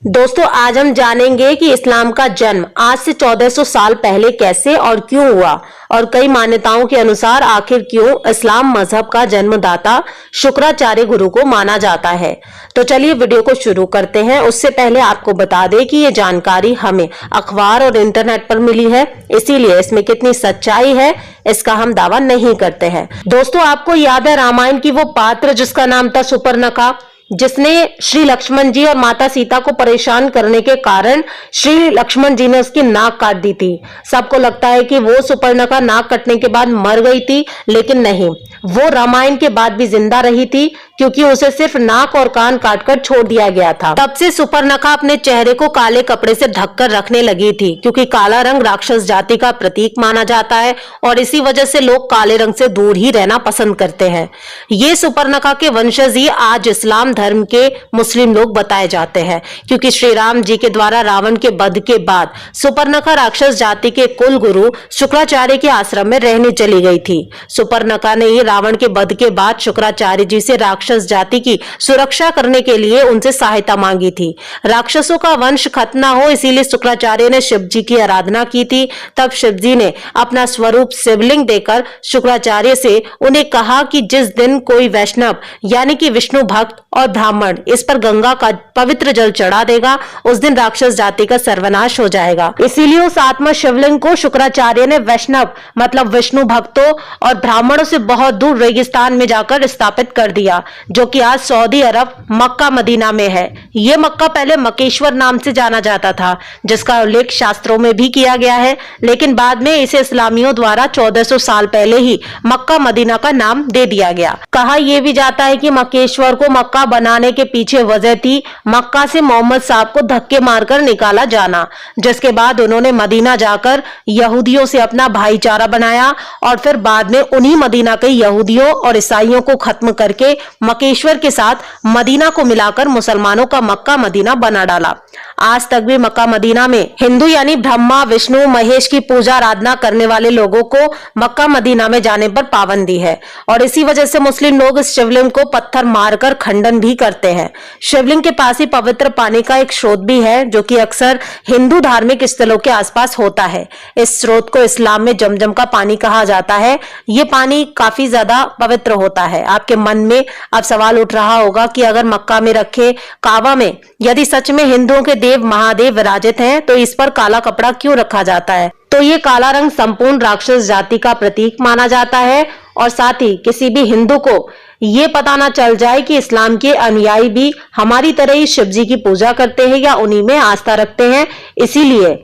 दोस्तों आज हम जानेंगे कि इस्लाम का जन्म आज से 1400 साल पहले कैसे और क्यों हुआ और कई मान्यताओं के अनुसार आखिर क्यों इस्लाम मजहब का जन्मदाता शुक्राचार्य गुरु को माना जाता है। तो चलिए वीडियो को शुरू करते हैं। उससे पहले आपको बता दें कि ये जानकारी हमें अखबार और इंटरनेट पर मिली है, इसीलिए इसमें कितनी सच्चाई है इसका हम दावा नहीं करते हैं। दोस्तों आपको याद है रामायण की वो पात्र जिसका नाम था सुपर्णखा, जिसने श्री लक्ष्मण जी और माता सीता को परेशान करने के कारण श्री लक्ष्मण जी ने उसकी नाक काट दी थी। सबको लगता है कि वो सुपर्णखा नाक कटने के बाद मर गई थी, लेकिन नहीं, वो रामायण के बाद भी जिंदा रही थी क्योंकि उसे सिर्फ नाक और कान काटकर छोड़ दिया गया था। तब से सुपर्णखा अपने चेहरे को काले कपड़े से ढककर रखने लगी थी क्योंकि काला रंग राक्षस जाति का प्रतीक माना जाता है और इसी वजह से लोग काले रंग से दूर ही रहना पसंद करते हैं। ये सुपर्णखा के वंशज ही आज इस्लाम धर्म के मुस्लिम लोग बताए जाते हैं क्योंकि श्री राम जी के द्वारा रावण के वध के बाद सुपर्णखा राक्षस जाति के कुल गुरु शुक्राचार्य के आश्रम में रहने चली गई थी। सुपर्णखा ने ही रावण के वध के बाद शुक्राचार्य जी से राक्षस जाति की सुरक्षा करने के लिए उनसे सहायता मांगी थी। राक्षसों का वंश खत्म न हो इसीलिए शुक्राचार्य ने शिव जी की आराधना की थी। तब शिव जी ने अपना स्वरूप शिवलिंग देकर शुक्राचार्य से उन्हें कहा कि जिस दिन कोई वैष्णव यानी कि विष्णु भक्त और ब्राह्मण इस पर गंगा का पवित्र जल चढ़ा देगा, उस दिन राक्षस जाति का सर्वनाश हो जाएगा। इसीलिए उस आत्मा शिवलिंग को शुक्राचार्य ने वैष्णव मतलब विष्णु भक्तों और ब्राह्मणों से बहुत दूर रेगिस्तान में जाकर स्थापित कर दिया, जो कि आज सऊदी अरब मक्का मदीना में है। ये मक्का पहले मकेश्वर नाम से जाना जाता था, जिसका उल्लेख शास्त्रों में भी किया गया है, लेकिन बाद में इसे इस्लामियों द्वारा 1400 साल पहले ही मक्का मदीना का नाम दे दिया गया। कहा यह भी जाता है कि मकेश्वर को मक्का बनाने के पीछे वजह थी मक्का से मोहम्मद साहब को धक्के मारकर निकाला जाना, जिसके बाद उन्होंने मदीना जाकर यहूदियों से अपना भाईचारा बनाया और फिर बाद में उन्हीं मदीना के यहूदियों और ईसाइयों को खत्म करके मकेश्वर के साथ मदीना को मिलाकर मुसलमानों का मक्का मदीना बना डाला। आज तक भी मक्का मदीना में हिंदू यानी ब्रह्मा विष्णु महेश की पूजा आराधना करने वाले लोगों को मक्का मदीना में जाने पर पाबंदी है और इसी वजह से मुस्लिम लोग इस शिवलिंग को पत्थर मारकर खंडन भी करते हैं। शिवलिंग के पास ही पवित्र पानी का एक स्रोत भी है जो कि अक्सर हिंदू धार्मिक स्थलों के आसपास होता है। इस स्रोत को इस्लाम में जमजम का पानी कहा जाता है। ये पानी काफी ज्यादा पवित्र होता है। आपके मन में अब सवाल उठ रहा होगा कि अगर मक्का में रखे काबा में यदि सच में हिंदुओं के देव महादेव विराजित हैं तो इस पर काला कपड़ा क्यों रखा जाता है? तो ये काला रंग संपूर्ण राक्षस जाति का प्रतीक माना जाता है और साथ ही किसी भी हिंदू को ये पता ना चल जाए कि इस्लाम के अनुयायी भी हमारी तरह ही शिव जी की पूजा करते हैं या उन्हीं में आस्था रखते हैं, इसीलिए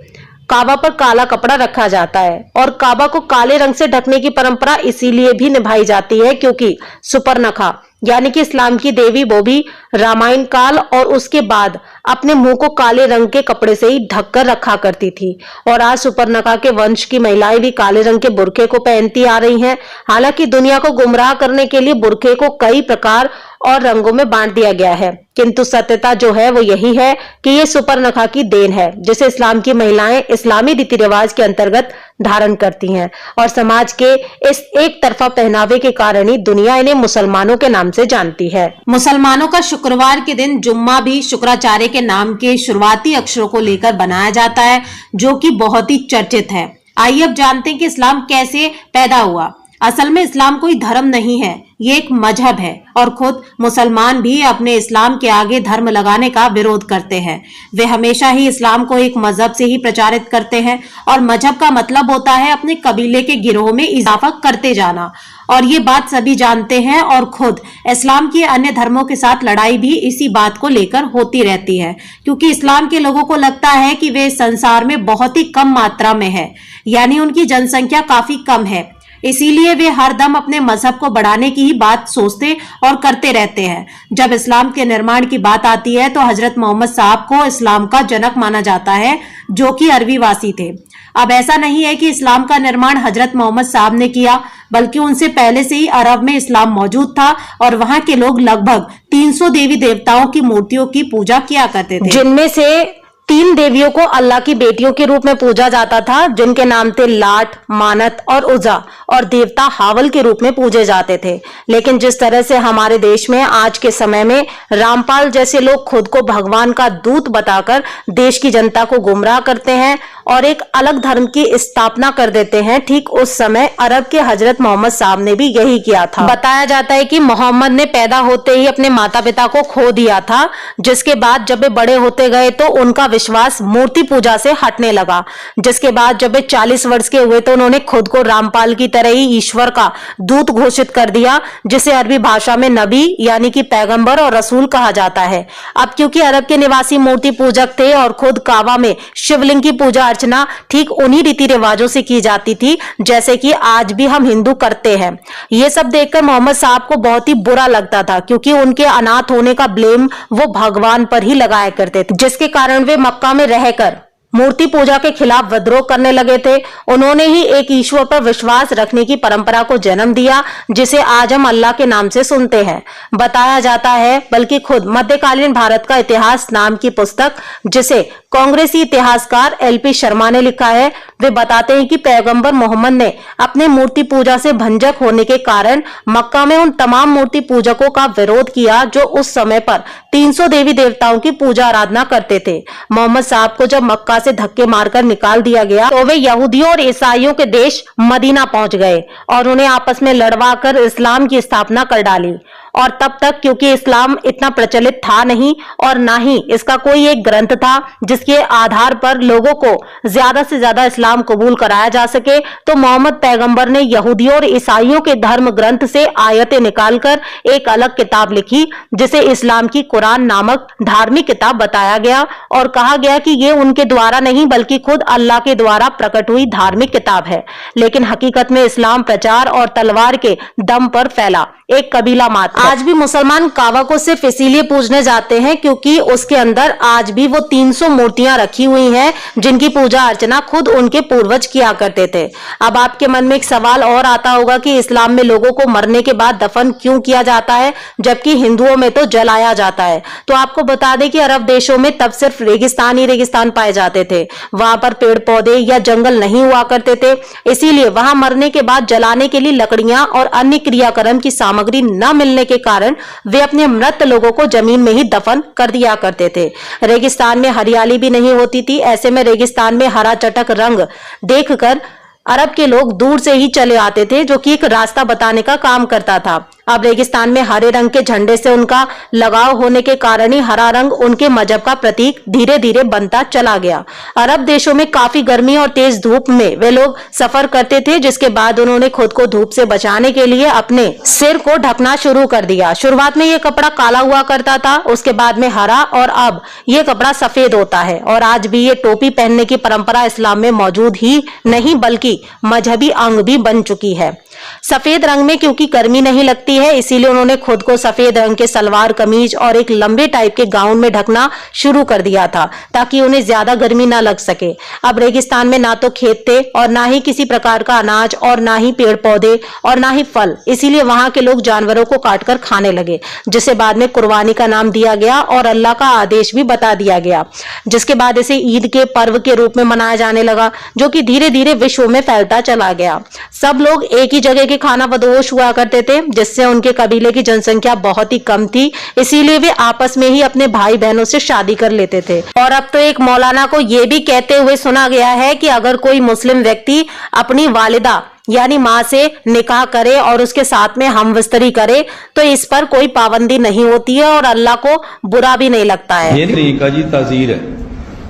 काबा पर काला कपड़ा रखा जाता है। और काबा को काले रंग से ढकने की परंपरा इसीलिए भी निभाई जाती है क्योंकि सुपर्णखा यानी कि इस्लाम की देवी वो भी रामायण काल और उसके बाद अपने मुंह को काले रंग के कपड़े से ही ढककर रखा करती थी और आज सुपर्णखा के वंश की महिलाएं भी काले रंग के बुर्के को पहनती आ रही हैं। हालांकि दुनिया को गुमराह करने के लिए बुर्के को कई प्रकार और रंगों में बांट दिया गया है, किंतु सत्यता जो है वो यही है कि ये सुपर्णखा की देन है जिसे इस्लाम की महिलाएं इस्लामी रीति रिवाज के अंतर्गत धारण करती हैं और समाज के इस एक तरफा पहनावे के कारण ही दुनिया इन्हें मुसलमानों के नाम से जानती है। मुसलमानों का शुक्रवार के दिन जुम्मा भी शुक्राचार्य के नाम के शुरुआती अक्षरों को लेकर बनाया जाता है, जो कि बहुत ही चर्चित है। आइए अब जानते हैं कि इस्लाम कैसे पैदा हुआ। असल में इस्लाम कोई धर्म नहीं है, ये एक मजहब है और खुद मुसलमान भी अपने इस्लाम के आगे धर्म लगाने का विरोध करते हैं। वे हमेशा ही इस्लाम को एक मजहब से ही प्रचारित करते हैं और मजहब का मतलब होता है अपने कबीले के गिरोह में इजाफा करते जाना और ये बात सभी जानते हैं और खुद इस्लाम की अन्य धर्मों के साथ लड़ाई भी इसी बात को लेकर होती रहती है क्योंकि इस्लाम के लोगों को लगता है कि वे संसार में बहुत ही कम मात्रा में है, यानी उनकी जनसंख्या काफी कम है, इसीलिए वे हरदम अपने मजहब को बढ़ाने की ही बात सोचते और करते रहते हैं। जब इस्लाम के निर्माण की बात आती है तो हजरत मोहम्मद साहब को इस्लाम का जनक माना जाता है, जो कि अरबी वासी थे। अब ऐसा नहीं है कि इस्लाम का निर्माण हजरत मोहम्मद साहब ने किया, बल्कि उनसे पहले से ही अरब में इस्लाम मौजूद था और वहां के लोग लगभग 300 देवी देवताओं की मूर्तियों की पूजा किया करते थे, जिनमें से तीन देवियों को अल्लाह की बेटियों के रूप में पूजा जाता था, जिनके नाम थे लाट, मानत और उजा, और देवता हावल के रूप में पूजे जाते थे। लेकिन जिस तरह से हमारे देश में आज के समय में रामपाल जैसे लोग खुद को भगवान का दूत बताकर देश की जनता को गुमराह करते हैं और एक अलग धर्म की स्थापना कर देते हैं, ठीक उस समय अरब के हजरत मोहम्मद साहब ने भी यही किया था। बताया जाता है कि मोहम्मद ने पैदा होते ही अपने माता पिता को खो दिया था, जिसके बाद जब वे बड़े होते गए तो उनका विश्वास मूर्ति पूजा से हटने लगा। जिसके बाद जब वे 40 वर्ष के हुए तो उन्होंने खुद को रामपाल की तरह ही ईश्वर का दूत घोषित कर दिया, जिसे अरबी भाषा में नबी यानी कि पैगंबर और रसूल कहा जाता है। अब क्योंकि अरब के निवासी मूर्ति पूजक थे और खुद काबा में शिवलिंग की पूजा अर्चना ठीक उन्हीं रीति रिवाजों से की जाती थी जैसे कि आज भी हम हिंदू करते हैं। ये सब देखकर मोहम्मद साहब को बहुत ही बुरा लगता था, क्योंकि उनके अनाथ होने का ब्लेम वो भगवान पर ही लगाया करते थे, जिसके कारण वे मक्का में रहकर मूर्ति पूजा के खिलाफ विद्रोह करने लगे थे। उन्होंने ही एक ईश्वर पर विश्वास रखने की परंपरा को जन्म दिया, जिसे आज हम अल्लाह के नाम से सुनते हैं। बताया जाता है, बल्कि खुद मध्यकालीन भारत का इतिहास नाम की पुस्तक, जिसे कांग्रेसी इतिहासकार एलपी शर्मा ने लिखा है, वे बताते हैं कि पैगंबर मोहम्मद ने अपने मूर्ति पूजा से भंजक होने के कारण मक्का में उन तमाम मूर्ति पूजकों का विरोध किया जो उस समय पर 300 देवी देवताओं की पूजा आराधना करते थे। मोहम्मद साहब को जब मक्का से धक्के मारकर निकाल दिया गया तो वे यहूदियों और ईसाइयों के देश मदीना पहुंच गए और उन्हें आपस में लड़वाकर इस्लाम की स्थापना कर डाली। और तब तक क्योंकि इस्लाम इतना प्रचलित था नहीं और ना ही इसका कोई एक ग्रंथ था जिसके आधार पर लोगों को ज्यादा से ज्यादा इस्लाम कबूल कराया जा सके, तो मोहम्मद पैगंबर ने यहूदियों और ईसाइयों के धर्म ग्रंथ से आयतें निकालकर एक अलग किताब लिखी, जिसे इस्लाम की कुरान नामक धार्मिक किताब बताया गया और कहा गया कि ये उनके द्वारा नहीं बल्कि खुद अल्लाह के द्वारा प्रकट हुई धार्मिक किताब है। लेकिन हकीकत में इस्लाम प्रचार और तलवार के दम पर फैला एक कबीला मात्र। आज भी मुसलमान काबा को सिर्फ इसीलिए पूजने जाते हैं क्योंकि उसके अंदर आज भी वो 300 मूर्तियां रखी हुई हैं जिनकी पूजा अर्चना खुद उनके पूर्वज किया करते थे। अब आपके मन में एक सवाल और आता होगा कि इस्लाम में लोगों को मरने के बाद दफन क्यों किया जाता है जबकि हिंदुओं में तो जलाया जाता है। तो आपको बता दें कि अरब देशों में तब सिर्फ रेगिस्तान ही रेगिस्तान पाए जाते थे, वहां पर पेड़ पौधे या जंगल नहीं हुआ करते थे, इसीलिए वहां मरने के बाद जलाने के लिए लकड़ियां और अन्य क्रियाक्रम की सामग्री न मिलने के कारण वे अपने मृत लोगों को जमीन में ही दफन कर दिया करते थे। रेगिस्तान में हरियाली भी नहीं होती थी, ऐसे में रेगिस्तान में हरा चटक रंग देखकर अरब के लोग दूर से ही चले आते थे, जो कि एक रास्ता बताने का काम करता था। अब रेगिस्तान में हरे रंग के झंडे से उनका लगाव होने के कारण ही हरा रंग उनके मजहब का प्रतीक धीरे धीरे बनता चला गया। अरब देशों में काफी गर्मी और तेज धूप में वे लोग सफर करते थे, जिसके बाद उन्होंने खुद को धूप से बचाने के लिए अपने सिर को ढकना शुरू कर दिया। शुरुआत में ये कपड़ा काला हुआ करता था, उसके बाद में हरा और अब ये कपड़ा सफेद होता है। और आज भी ये टोपी पहनने की परंपरा इस्लाम में मौजूद ही नहीं बल्कि मजहबी अंग भी बन चुकी है। सफेद रंग में क्योंकि गर्मी नहीं लगती है, इसीलिए उन्होंने खुद को सफेद रंग के सलवार कमीज और एक लंबे टाइप के गाउन में ढकना शुरू कर दिया था ताकि उन्हें ज्यादा गर्मी ना लग सके। अब रेगिस्तान में ना तो खेत थे और ना ही किसी प्रकार का अनाज और ना ही पेड़ पौधे और ना ही फल, इसीलिए वहां के लोग जानवरों को काटकर खाने लगे, जिसे बाद में कुर्बानी का नाम दिया गया और अल्लाह का आदेश भी बता दिया गया, जिसके बाद इसे ईद के पर्व के रूप में मनाया जाने लगा, जो कि धीरे धीरे विश्व में फैलता चला गया। सब लोग एक ही जगह के खाना बदोश हुआ करते थे, जिससे उनके कबीले की जनसंख्या बहुत ही कम थी, इसीलिए वे आपस में ही अपने भाई बहनों से शादी कर लेते थे। और अब तो एक मौलाना को यह भी कहते हुए सुना गया है कि अगर कोई मुस्लिम व्यक्ति अपनी वालिदा यानी माँ से निकाह करे और उसके साथ में हमविस्तरी करे तो इस पर कोई पाबंदी नहीं होती है और अल्लाह को बुरा भी नहीं लगता है। ये तरीका जी ताज़ीर है।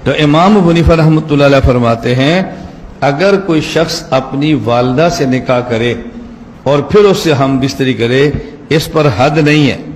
तो इमाम अबू हनीफा रहमतुल्लाह अलैह फरमाते हैं, अगर कोई शख्स अपनी वालिदा से निकाह करे और फिर उससे हम बिस्तरी करे, इस पर हद नहीं है।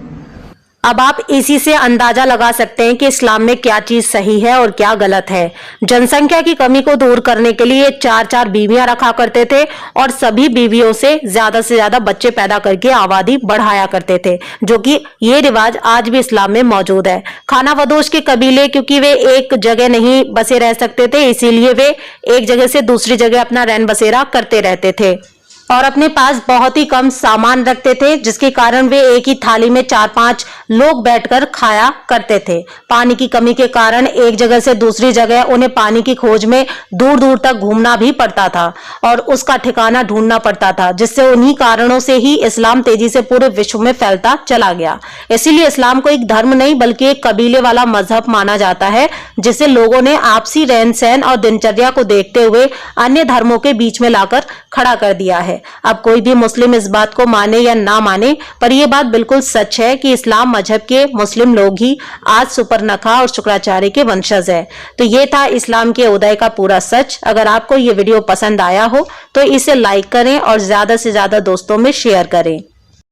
अब आप इसी से अंदाजा लगा सकते हैं कि इस्लाम में क्या चीज सही है और क्या गलत है। जनसंख्या की कमी को दूर करने के लिए 4-4 बीवियां रखा करते थे और सभी बीवियों से ज्यादा बच्चे पैदा करके आबादी बढ़ाया करते थे, जो कि ये रिवाज आज भी इस्लाम में मौजूद है। खाना बदोश के कबीले क्योंकि वे एक जगह नहीं बसे रह सकते थे, इसीलिए वे एक जगह से दूसरी जगह अपना रैन बसेरा करते रहते थे और अपने पास बहुत ही कम सामान रखते थे, जिसके कारण वे एक ही थाली में 4-5 लोग बैठकर खाया करते थे। पानी की कमी के कारण एक जगह से दूसरी जगह उन्हें पानी की खोज में दूर दूर तक घूमना भी पड़ता था और उसका ठिकाना ढूंढना पड़ता था, जिससे उन्हीं कारणों से ही इस्लाम तेजी से पूरे विश्व में फैलता चला गया। इसीलिए इस्लाम को एक धर्म नहीं बल्कि एक कबीले वाला मजहब माना जाता है, जिसे लोगों ने आपसी रहन सहन और दिनचर्या को देखते हुए अन्य धर्मों के बीच में लाकर खड़ा कर दिया है। अब कोई भी मुस्लिम इस बात को माने या ना माने, पर यह बात बिल्कुल सच है कि इस्लाम मजहब के मुस्लिम लोग ही आज सुपर्णखा और शुक्राचार्य के वंशज है। तो ये था इस्लाम के उदय का पूरा सच। अगर आपको ये वीडियो पसंद आया हो तो इसे लाइक करें और ज्यादा से ज्यादा दोस्तों में शेयर करें।